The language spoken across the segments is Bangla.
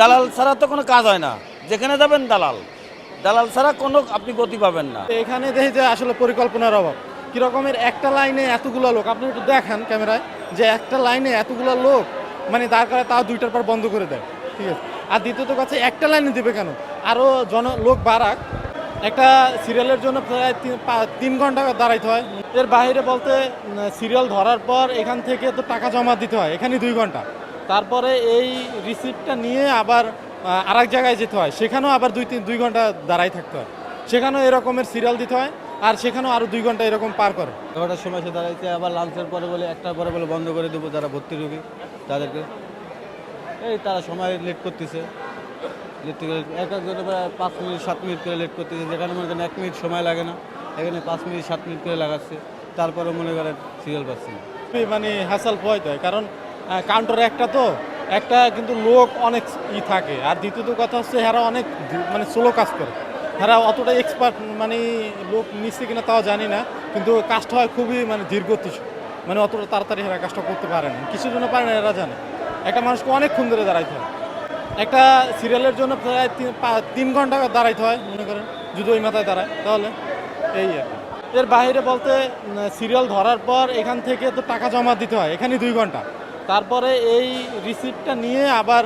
দালাল ছাড়া তো কোনো কাজ হয় না। যেখানে যাবেন দালাল, দালাল ছাড়া কোনো আপনি গতি পাবেন না। এখানে দেখি যে আসলে পরিকল্পনার অভাব। কি রকমের একটা লাইনে এতগুলো লোক, আপনি একটু দেখান ক্যামেরায় যে একটা লাইনে এতগুলো লোক মানে দাঁড় করে তাও 2টার পর বন্ধ করে দেয়, ঠিক আছে। আর দ্বিতীয়ত কাছে একটা লাইনে দেবে কেন, আরও লোক বাড়াক। একটা সিরিয়ালের জন্য প্রায় 3 ঘন্টা দাঁড়াইতে হয়। এর বাইরে বলতে সিরিয়াল ধরার পর এখান থেকে তো টাকা জমা দিতে হয়, এখানে 2 ঘন্টা। তারপরে এই রিসিপ্টটা নিয়ে আবার আরেক জায়গায় যেতে হয়, সেখানেও আবার 2-3 ঘন্টা দাঁড়াই থাকতে হয়, সেখানেও এরকমের সিরিয়াল দিতে হয়, আর সেখানেও আরও 2 ঘন্টা এরকম পার করে। 11টার সময় সে দাঁড়াইছে, আবার লাঞ্চের পরে বলে 1টার পরে বলে বন্ধ করে দেবো যারা ভর্তি রোগী তাদেরকে। এই তারা সময় লেট করতেছে, লেট থেকে এক একজনের 5 মিনিট 7 মিনিট করে লেট করতেছে, যেখানে মনে করেন 1 মিনিট সময় লাগে না, এখানে 5 মিনিট 7 মিনিট করে লাগাচ্ছে, তারপরে মনে করেন সিরিয়াল পাচ্ছে না। মানে হাসাল ভয় হয়, কারণ কাউন্টার একটা তো একটা, কিন্তু লোক অনেক থাকে। আর দ্বিতীয়ত কথা হচ্ছে এরা অনেক মানে স্লো কাজ করে, এরা অতটা এক্সপার্ট মানে লোক নিচ্ছে কিনা তাও জানি না, কিন্তু কাজটা হয় খুবই মানে ধীরগতি, মানে অতটা তাড়াতাড়ি এরা কাজটা করতে পারে না। কিছু জন্য পারে না, এরা জানে একটা মানুষকে অনেকক্ষণ ধরে দাঁড়াইতে হয়। একটা সিরিয়ালের জন্য প্রায় 3 ঘন্টা দাঁড়াইতে হয় মনে করেন, যদি ওই মাথায় দাঁড়ায় তাহলে। এই আর কি। এর বাইরে বলতে সিরিয়াল ধরার পর এখান থেকে তো টাকা জমা দিতে হয়, এখানে 2 ঘন্টা। তারপরে এই রিসিপ্টটা নিয়ে আবার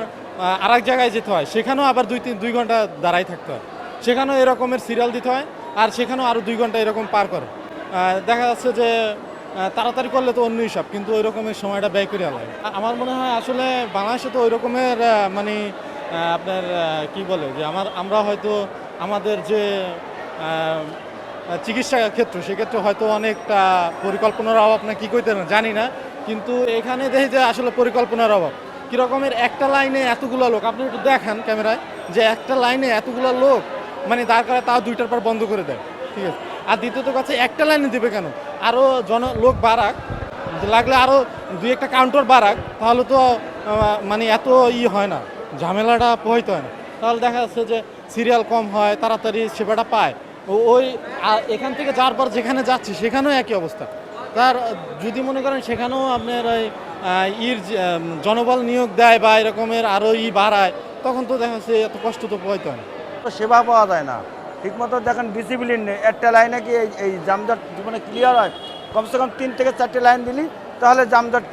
আরেক জায়গায় যেতে হয়, সেখানেও আবার 2-3 ঘন্টা দাঁড়াই থাকতে হয়, সেখানেও এরকমের সিরিয়াল দিতে হয়, আর সেখানেও আরও 2 ঘন্টা এরকম পার করে। দেখা যাচ্ছে যে তাড়াতাড়ি করলে তো অন্য হিসাব, কিন্তু ওই রকমের সময়টা ব্যয় করে লাগে। আমার মনে হয় আসলে বাংলাদেশে তো ওই রকমের মানে আপনার কি বলে যে আমরা হয়তো আমাদের যে চিকিৎসা ক্ষেত্র, সেক্ষেত্রে হয়তো অনেকটা পরিকল্পনার অভাব না কি কইতে জানি না, কিন্তু এখানে দেখি যে আসলে পরিকল্পনার অভাব। কি রকমের একটা লাইনে এতগুলো লোক, আপনি একটু দেখান ক্যামেরায় যে একটা লাইনে এতগুলো লোক মানে দাঁড় করে তাও 2টার পর বন্ধ করে দেয়, ঠিক আছে। আর দ্বিতীয়ত কাছে একটা লাইনে দেবে কেন, আরও লোক বাড়াক, লাগলে আরও 2-1টা কাউন্টার বাড়াক, তাহলে তো মানে এত হয় না, ঝামেলাটা পোহাইতে হয় না। তাহলে দেখা যাচ্ছে যে সিরিয়াল কম হয়, তাড়াতাড়ি সেবাটা পায়। ওই এখান থেকে যাওয়ার পর যেখানে যাচ্ছি সেখানেও একই অবস্থা। তার যদি মনে করেন সেখানেও আপনার ওই জনবল নিয়োগ দেয় বা এরকমের আরও বাড়ায়, তখন তো দেখা যাচ্ছে এত কষ্ট তো পোহাইতে হয় না। সেবা পাওয়া যায় না ঠিকমতো। দেখেন ডিসিপ্লিন নেই, একটা লাইনে কি এই জামজট জীবনে ক্লিয়ার হয়? কমসে কম 3 থেকে 4টে লাইন দিলি তাহলে জামজট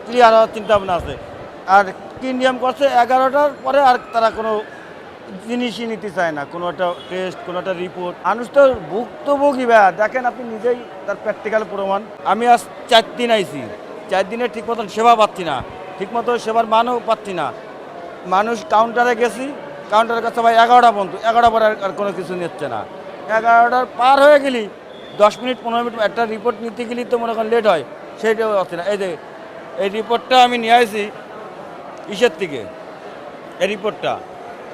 ক্লিয়ার হওয়ার চিন্তা ভাবনা আছে। আর কি নিয়ম করছে 11টার পরে আর তারা কোনো জিনিসই নিতে চায় না, কোনো একটা টেস্ট, কোনো একটা রিপোর্ট। মানুষ তো ভুক্তভোগী ভাইয়া, দেখেন আপনি নিজেই তার প্র্যাকটিক্যাল প্রমাণ। আমি আজ 4 দিন আইছি, 4 দিনে ঠিক মতন সেবা পাচ্ছি না, ঠিকমতো সেবার মানও পাচ্ছি না। মানুষ কাউন্টারে গেছি, কাউন্টারের কাছে ভাই 11টা পর্যন্ত, 11টা পরে আর কোনো কিছু নিচ্ছে না। 11টার পার হয়ে গেলি 10 মিনিট 15 মিনিট একটা রিপোর্ট নিতে গেলেই তো মনে করেন লেট হয়, সেইটাও হচ্ছে না। এই যে এই রিপোর্টটা আমি নিয়ে আসি ইসের থেকে, এই রিপোর্টটা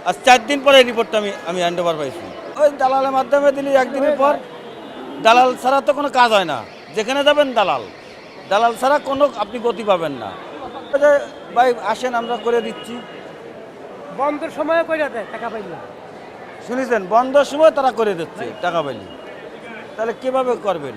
আজ 4 দিন পরে এই রিপোর্টটা আমি হ্যান্ড ওভার পাইছি। ওই দালালের মাধ্যমে দিলি, একদিনের পর। দালাল ছাড়া তো কোনো কাজ হয় না। যেখানে যাবেন দালাল, দালাল ছাড়া কোনো আপনি গতি পাবেন না। ভাই আসেন আমরা করে দিচ্ছি। বন্ধের সময় কইরা দেয় টাকা পাইলে। শুনেছেন, বন্ধের সময় তারা করে দিচ্ছে টাকা পাইলে, তাহলে কিভাবে করবেন?